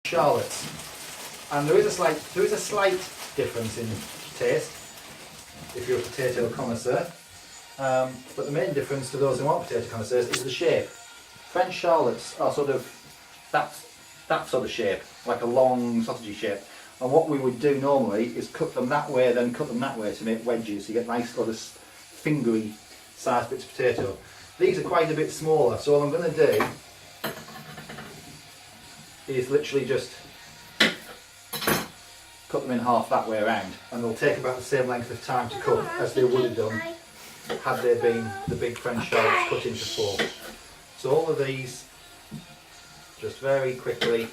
shallots, and there is a slight difference in taste if you're a potato connoisseur, but the main difference to those who aren't potato connoisseurs is the shape. French shallots are sort of that sort of shape, like a long sausagey shape, and what we would do normally is cut them that way, then cut them that way to make wedges, so you get nice sort of fingery sized bits of potato. These are quite a bit smaller, so all I'm going to do is literally just cut them in half that way around, and they'll take about the same length of time to cook as they would have done had they been the big French shallots cut into four. So all of these just very quickly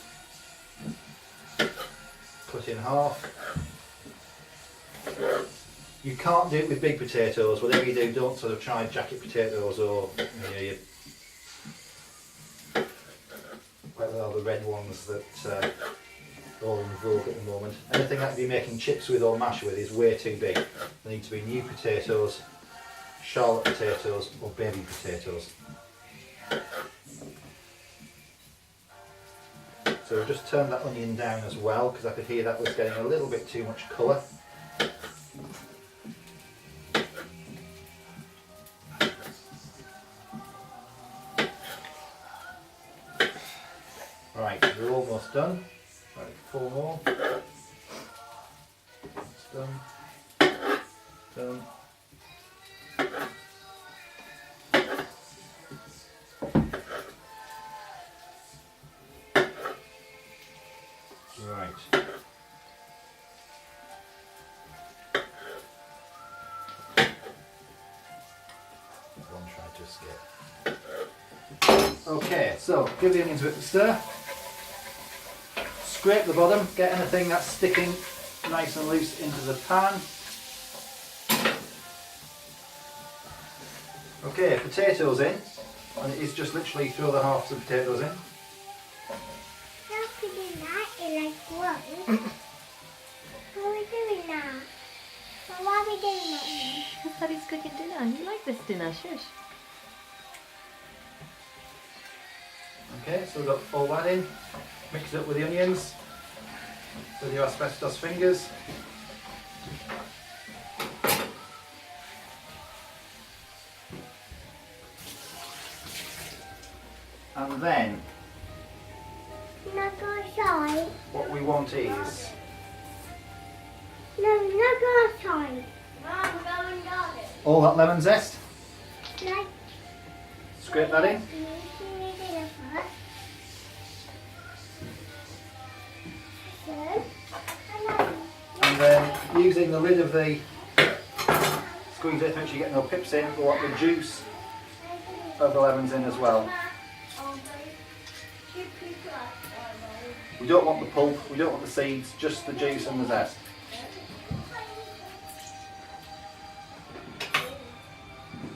cut in half. You can't do it with big potatoes. Whatever you do, don't sort of try jacket potatoes or well, the red ones that are all in vogue at the moment. Anything that you're making chips with or mash with is way too big. They need to be new potatoes, shallot potatoes or baby potatoes. So we've just turned that onion down as well because I could hear that was getting a little bit too much colour. Right, we're almost done. Right, 4 more. It's done. Done. Right. One tried to escape. Okay, so give the onions a bit of a stir. Scrape the bottom, get anything that's sticking nice and loose into the pan. Okay, potatoes in, and it is just literally throw the halves of potatoes in. What are we doing now? Well, why are we doing that? Because Daddy's cooking dinner. You like this dinner, shush. Okay, so we've got all that in. Mix it up with the onions with your asbestos fingers. And then Not go outside. what we want is No, not go outside. Mom, go and garden. all that lemon zest. Like, Scrape that in. And then using the lid of the squeeze it, make sure you get no pips in, we want the juice of the lemons in as well. We don't want the pulp, we don't want the seeds, just the juice and the zest.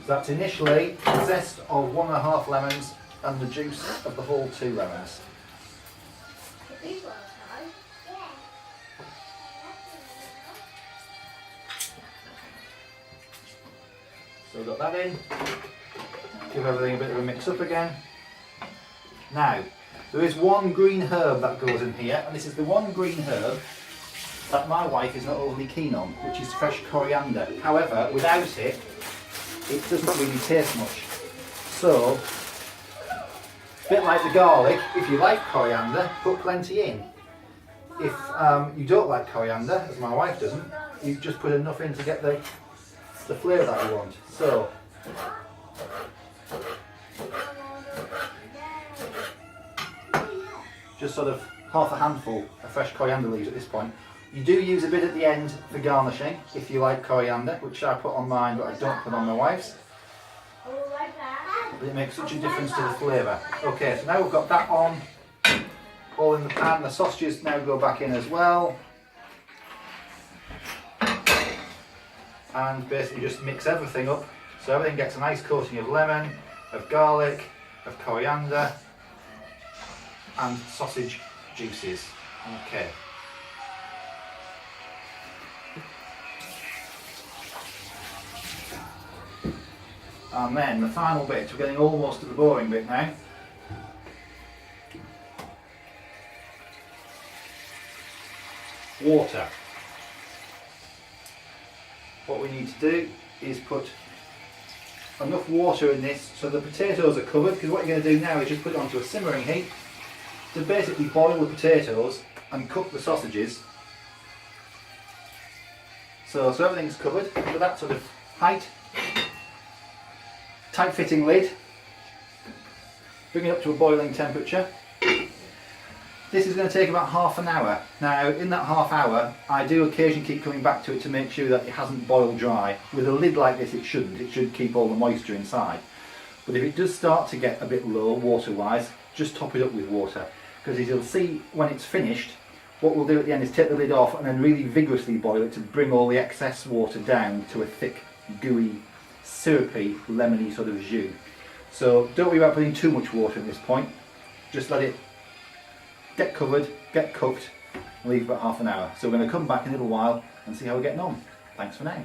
So that's initially the zest of 1.5 lemons and the juice of the whole 2 lemons. So we've got that in, give everything a bit of a mix up again. Now, there is one green herb that goes in here, and this is the one green herb that my wife is not overly keen on, which is fresh coriander. However, without it, it doesn't really taste much. So, a bit like the garlic, if you like coriander, put plenty in. If you don't like coriander, as my wife doesn't, you just put enough in to get the flavour that you want. So, just sort of half a handful of fresh coriander leaves at this point. You do use a bit at the end for garnishing, if you like coriander, which I put on mine but I don't put on my wife's. But it makes such a difference to the flavour. Okay, so now we've got that on, all in the pan. The sausages now go back in as well. And basically just mix everything up so everything gets a nice coating of lemon, of garlic, of coriander and sausage juices. Okay. And then the final bit, we're getting almost to the boring bit now. water. What we need to do is put enough water in this so the potatoes are covered, because what you're going to do now is just put it onto a simmering heat to basically boil the potatoes and cook the sausages. So everything's covered with that sort of height. Tight fitting lid. Bring it up to a boiling temperature. This is going to take about half an hour. Now in that half hour I do occasionally keep coming back to it to make sure that it hasn't boiled dry. With a lid like this it shouldn't, it should keep all the moisture inside. But if it does start to get a bit low water wise, just top it up with water. Because as you'll see when it's finished, what we'll do at the end is take the lid off and then really vigorously boil it to bring all the excess water down to a thick, gooey, syrupy, lemony sort of jus. So don't worry about putting too much water at this point, just let it get covered, get cooked, and leave about half an hour. So we're going to come back in a little while and see how we're getting on. Thanks for now.